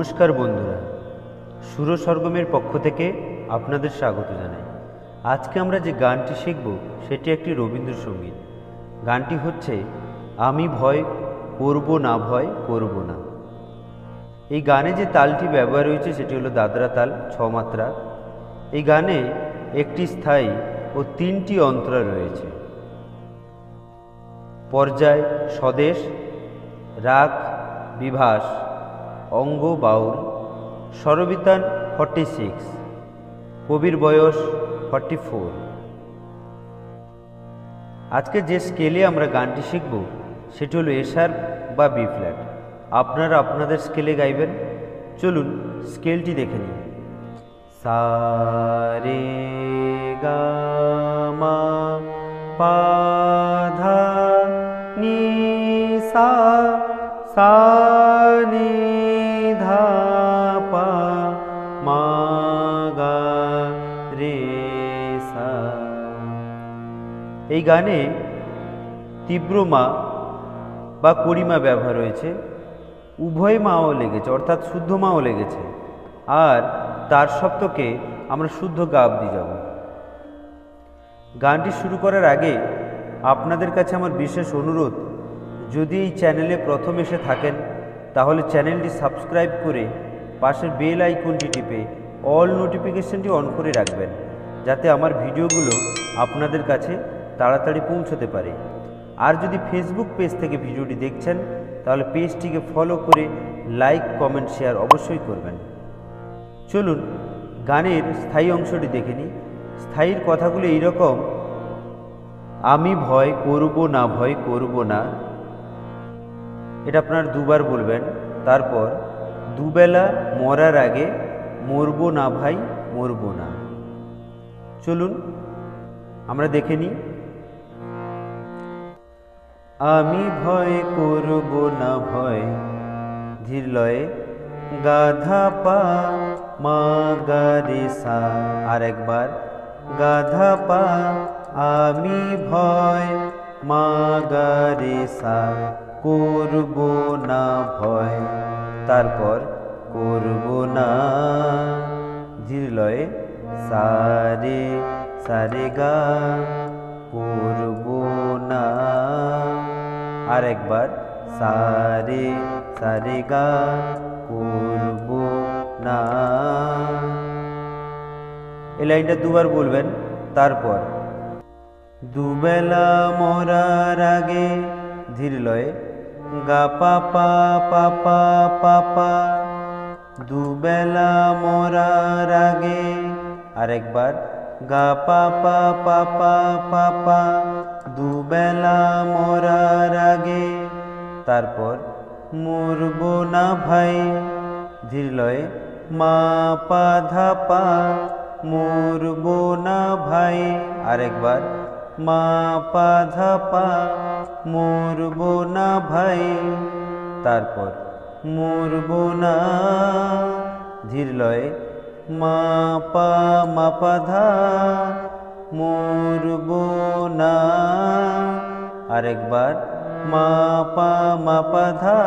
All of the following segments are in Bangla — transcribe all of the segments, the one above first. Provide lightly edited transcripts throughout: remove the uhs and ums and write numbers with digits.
নমস্কার বন্ধুরা, সুর সরগমের পক্ষ থেকে আপনাদের স্বাগত জানাই। আজকে আমরা যে গানটি শিখব সেটি একটি রবীন্দ্রসঙ্গীত। গানটি হচ্ছে আমি ভয় করব না, ভয় করব না। এই গানে যে তালটি ব্যবহার হয়েছে সেটি হলো দাদরা তাল, 6 মাত্রা। এই গানে একটি স্থায়ী ও 3টি অন্তরা রয়েছে। পর্যায় স্বদেশ, রাগ বিভাস, অঙ্গ বাউল, স্বরবিতান 46, কবির বয়স 44। আজকে যে স্কেলে আমরা গানটি শিখব সেটি হলো এ শার্প বা বি ফ্ল্যাট। আপনারা আপনাদের স্কেলে গাইবেন। চলুন স্কেলটি দেখে নিন। সা রে গা মা পা ধা নি সা, সা নি ধা পা মা গা রে সা। এই গানে তীব্র মা বা করিমা ব্যবহার হয়েছে। উভয় মাও লেগেছে, অর্থাৎ শুদ্ধ মাও লেগেছে। আর তার সপ্তকে আমরা শুদ্ধ গা অবধি যাব। গানটি শুরু করার আগে আপনাদের কাছে আমার বিশেষ অনুরোধ, যদি এই চ্যানেলে প্রথম এসে থাকেন তাহলে চ্যানেলটি সাবস্ক্রাইব করে পাশের বেল আইকনটি টিপে অল নোটিফিকেশনটি অন করে রাখবেন, যাতে আমার ভিডিওগুলো আপনাদের কাছে তাড়াতাড়ি পৌঁছতে পারে। আর যদি ফেসবুক পেজ থেকে ভিডিওটি দেখছেন তাহলে পেজটিকে ফলো করে লাইক, কমেন্ট, শেয়ার অবশ্যই করবেন। চলুন গানের স্থায়ী অংশটি দেখে নিই। স্থায়ীর কথাগুলো এইরকম: আমি ভয় করব না, ভয় করব না। এটা আপনার দুবার বলবেন। তারপর দুবেলা মরার আগে মরব না ভাই, মরব না। চলুন আমরা দেখে নিই। আমি ভয় করব না, ভয়, ধীর লয়ে গাধা পা মা গা রে সা। আর একবার গাধা পা আমি ভয় মা গা রে সা করব না ভয়। তারপর করব না, ধীর লয়ে সা রে, সা রে গা, করব না। আর একবার সা রে, সা রে গা, করব না। এই লাইনটা দুবার বলবেন। তারপর দুবেলা মরার আগে, ধীর লয়ে গা পা পা পা পা পা পা, দুবেলা মরার আগে। আর একবার গা পা পা পা পা পা পা, দুবেলা মরার আগে। তারপর মরব না ভাই, ধীর লয়ে মা পা ধা পা, মরব না ভাই। আর একবার মা পা ধা পা, মরব না ভাই। তারপর মরব না, ধীর লয়ে মা পা মা পা ধা, মরব না। আর একবার মা পা মা পা ধা,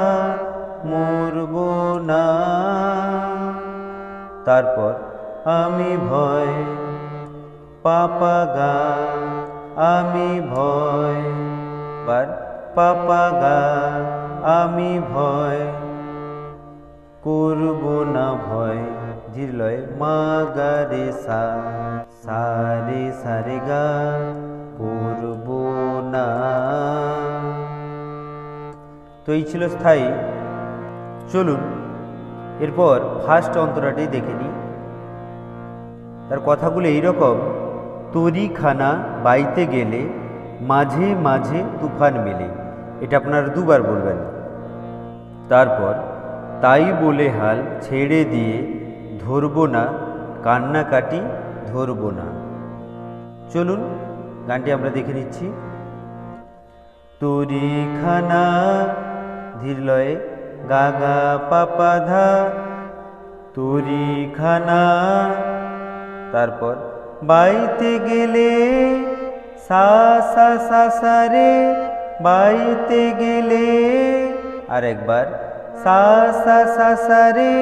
মরব না। তারপর আমি ভয় পা পা গা, আমি ভয়, বার পা পা গা, আমি ভয় করব না ভয়, ধীর লয়ে মা গা রে সা, সা রে, সা রে গা, করব না। তো এই ছিল স্থায়ী। চলুন এরপর ফার্স্ট অন্তরাটি দেখে নিই। তার কথাগুলো এইরকম: তরি খানা বাইতে গেলে মাঝে মাঝে তুফান মেলে। এটা আপনারা দুবার বলবেন। তারপর তাই বলে হাল ছেড়ে দিয়ে ধরব না, কান্নাকাটি ধরব না। চলুন গানটি আমরা দেখে নিচ্ছি। তরি খানা, ধীর লয়ে গা গা পা পা ধা, তরি খানা। তারপর বাইতে গেলে সা সা সা সা রে, বাইতে গেলে। আর একবার সা সা সা সা রে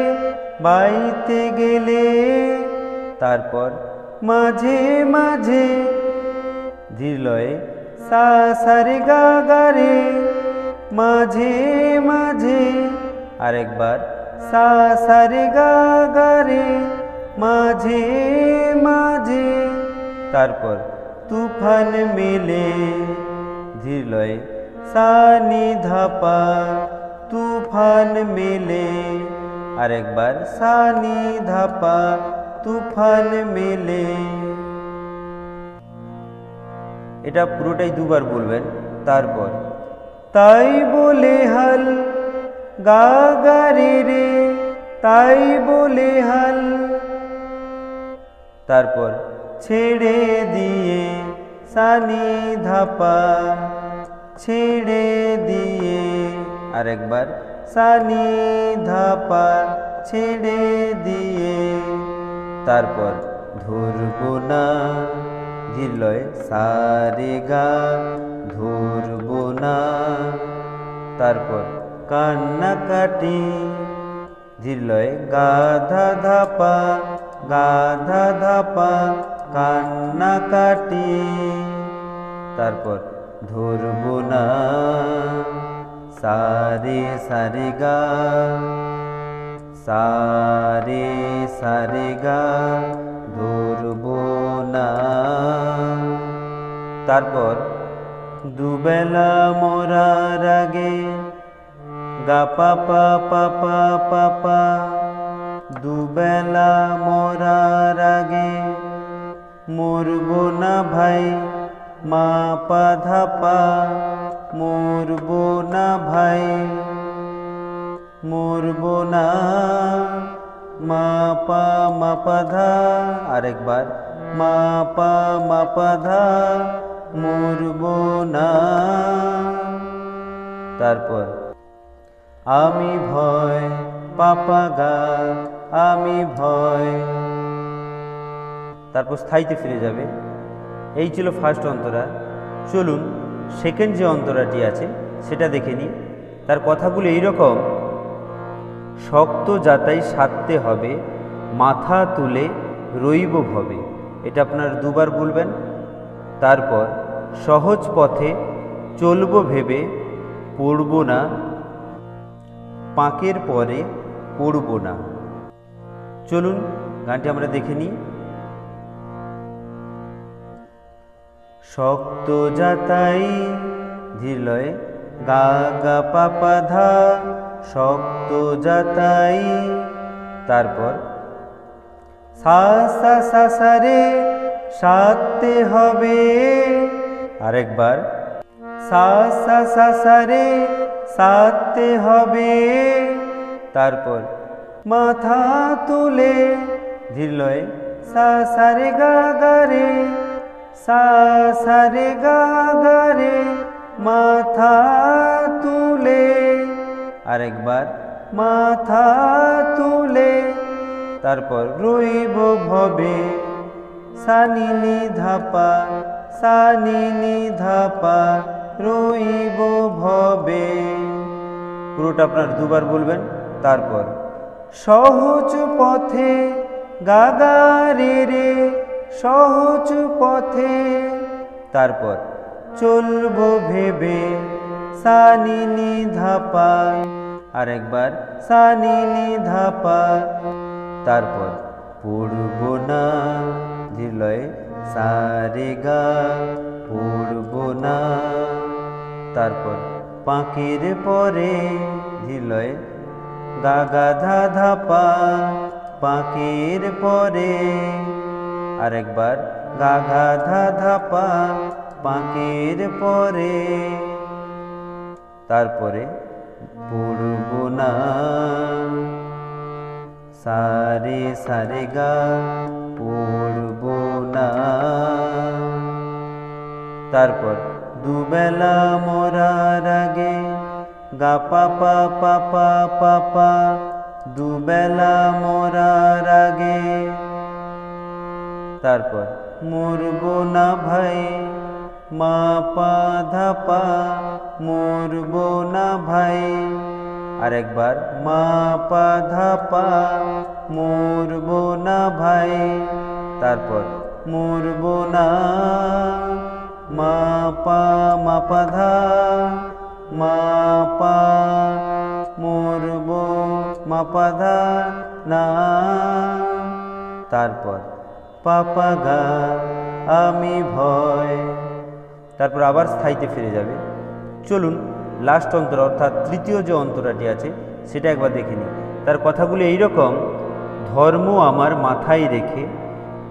বাইতে গেলে, তারপর মাঝে মাঝে ধীর লয়ে সা সা রে গা গা রে মাঝে মাঝে, আরেকবার সা সা রে গা গা রে মাঝে মাঝে, তারপর তুফান মেলে ধীর লয়ে সা নি ধা পা তুফান মেলে, আরেকবার সা নি ধা পা তুফান মেলে। এটা পুরোটাই দুবার বলবেন। তারপর তাই বলে হাল গা গা রে রে তাই বলে হাল, তারপর ছেড়ে দিয়ে সা নি ধা পা ছেড়ে দিয়ে, আরেকবার সা নি ধা পা ছেড়ে দিয়ে, তারপর ধরবো না ধীর লয়ে সা রে গা ধরবো না, তারপর কান্নাকাটি ধীর লয়ে গা ধা ধা পা গা ধা ধা পা কান্নাকাটি, তারপর ধরবো না সা রে সা রে গা সা রে গা ধরবো না, তারপর দুবেলা মরার আগে গা পা পা পা পা পা পা, দুবেলা মরার আগে মরবো না ভাই মা পা ধা পা মরবো না ভাই মরবো না মা পা মা পা ধা, আরেকবার মা পা মা পা ধা মরবো না, তারপর আমি ভয় পাপা গা আমি ভয়, তারপর স্থায়ীতে ফিরে যাবে। এই ছিল ফার্স্ট অন্তরা। চলুন সেকেন্ড যে অন্তরাটি আছে সেটা দেখে নিই। তার কথাগুলো এইরকম: শক্ত যাতাই সাধতে হবে মাথা তুলে রইব ভবে, এটা আপনার দুবার বলবেন। তারপর সহজ পথে চলবো ভেবে পড়ব না পাঁকের পরে পড়ব না। চলুন গানটি আমরা দেখে নিই। শক্ত যাতাই ধীর লয়ে গা গা পা পা ধা শক্ত যাতাই, তারপর সা সা সা সা রে সাধতে হবে, আরেকবার সা সা সা সা রে সাধতে হবে, তারপর মাথা তুলে ধীর লয়ে সা সা রে গা গা রে সা সা রে গা গা রে মাথা তুলে, আরেকবার মাথা তুলে, তারপর রইব ভবে সা নি নি ধা পা সা নি নি ধা পা রইব ভবে। পুরোটা আপনার দুবার বলবেন। তারপর সহজ পথে গা গা রে রে সহজ পথে, তারপর চলবো ভেবে সা নি নি ধা পা, আরেকবার সা নি নি ধা পা, তারপর পড়ব না ধীর লয়ে সা রে গা পড়ব না, তারপর পাঁকের পরে ধীর লয়ে গা গা ধা ধা পা পাঁকের পরে, আরেকবার গা গা ধা ধা পা পাঁকের পরে, তারপরে পড়ব না সা রে গা পড়ব না, তারপর দুবেলা মরার আগে গা পা পা পা পা পা পা দুবেলা মরার আগে, তারপর মরবো না ভাই মা পা ধা পা মরবো না ভাই আর একবার মা পা ধা পা মরবো না ভাই, তারপর মরবো না মা পা ধা মা পা মরবো মা পা ধা না, তারপর পাপা গা আমি ভয়, তারপর আবার স্থায়ীতে ফিরে যাবে। চলুন লাস্ট অন্তরা অর্থাৎ তৃতীয় যে অন্তরাটি আছে সেটা একবার দেখে নিই। তার কথাগুলো এইরকম: ধর্ম আমার মাথায় রেখে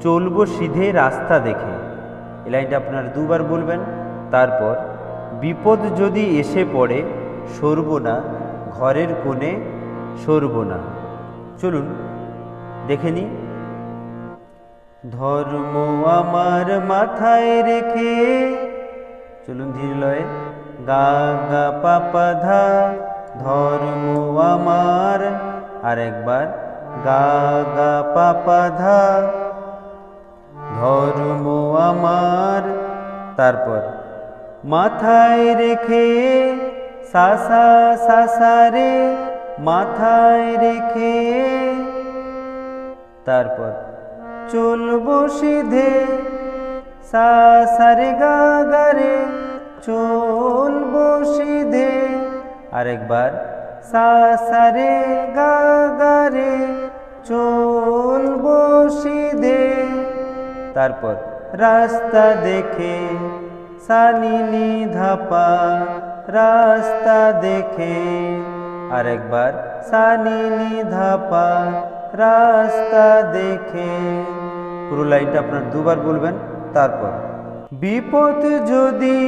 চলবো সিধে রাস্তা দেখে। এই লাইনটা আপনারা দুবার বলবেন। তারপর বিপদ যদি এসে পড়ে সরব না ঘরের কোণে সরব না। চলুন দেখে নিই। ধর্ম আমার মাথায় রেখে, চলুন ধীর লয়ে, গা গা পাপা ধা ধর্ম আমার, আর একবার গা গা পাপা ধা ধর্ম আমার, তারপর মাথায় রেখে সাসা সাসা রে মাথায় রেখে, তারপর চলবো সিধে সা সা রে গা গা রে চলবো সিধে, আরেকবার সা সা রে গা গা রে চলবো সিধে, তারপর রাস্তা দেখে সা নি নি ধা পা রাস্তা দেখে, আরেকবার সা নি নি ধা পা রাস্তা দেখে। পুরো লাইনটা আপনার দুবার বলবেন। তারপর বিপদ যদি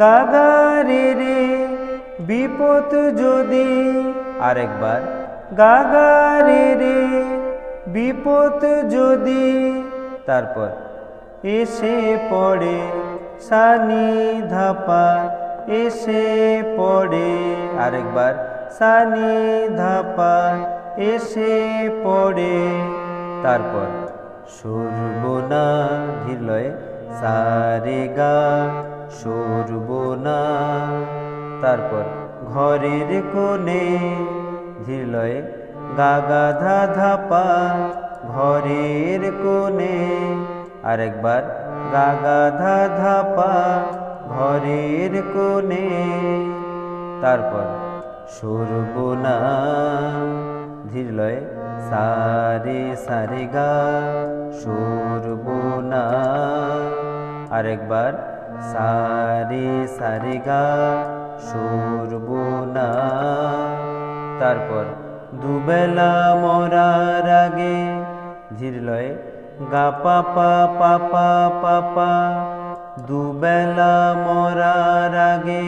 গা গা রে রে বিপদ যদি, আরেকবার গা গা রে রে বিপদ যদি, তারপর এসে পড়ে সা নি ধা পা এসে পড়ে, আরেকবার সা নি ধা পা এসে পড়ে, তারপর সরব না ধীর লয়ে সা রে গা সরব না, তারপর ঘরের কোণে ধীর লয়ে গা গা ধা ধা পা ঘরের কোণে, আরেকবার গা গা ধা ধা পা ঘরের কোণে, তারপর সরব না ধীর লয়ে সা রে গা সরব না, আরেকবার সা রে গা সরব না, তারপর দুবেলা মরার আগে ধীর লয়ে গা পাপা পাপা পাপা দুবেলা মরার আগে,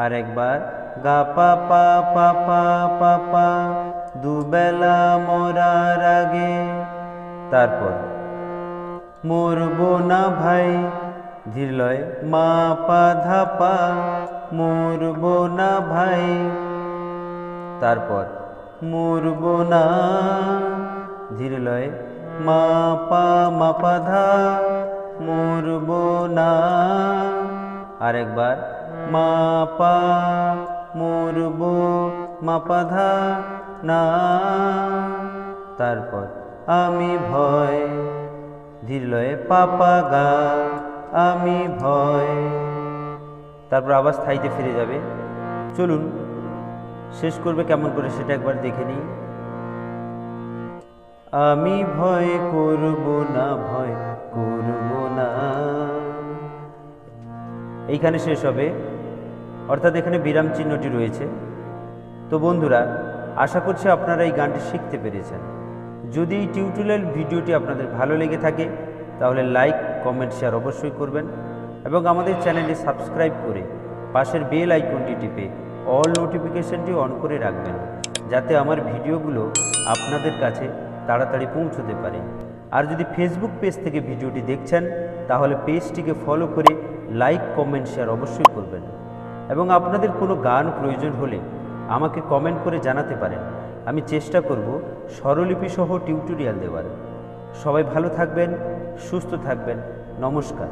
আরেকবার গা পাপা পাপা পাপা দুবেলা মরার আগে, তারপর মরবো না ভাই ধীর লয়ে মা পা ধা পা মরবো না ভাই, তারপর মরবো না ধীর লয়ে মা পা ধা মরবো না, আরেকবার মা পা মরবো মা পা ধা না, তারপর আমি ভয় ধীর লয়ে পাপা গা আমি ভয়, তারপর আবার স্থায়ীতে ফিরে যাবে। চলুন শেষ করবে কেমন করে সেটা একবার দেখে নিই। আমি ভয় করব না ভয় করব না, এইখানে শেষ হবে, অর্থাৎ এখানে বিরাম চিহ্নটি রয়েছে। তো বন্ধুরা, আশা করছি আপনারা এই গানটি শিখতে পেরেছেন। যদি এই টিউটোরিয়াল ভিডিওটি আপনাদের ভালো লেগে থাকে তাহলে লাইক কমেন্ট শেয়ার অবশ্যই করবেন এবং আমাদের চ্যানেলটি সাবস্ক্রাইব করে পাশের বেল আইকনটি টিপে অল নোটিফিকেশনটি অন করে রাখবেন, যাতে আমার ভিডিওগুলো আপনাদের কাছে তাড়াতাড়ি পৌঁছতে পারে। আর যদি ফেসবুক পেজ থেকে ভিডিওটি দেখছেন তাহলে পেজটিকে ফলো করে লাইক কমেন্ট শেয়ার অবশ্যই করবেন এবং আপনাদের কোনো গান প্রয়োজন হলে আমাকে কমেন্ট করে জানাতে পারেন। আমি চেষ্টা করব স্বরলিপি সহ টিউটোরিয়াল দেওয়ার। সবাই ভালো থাকবেন, সুস্থ থাকবেন। নমস্কার।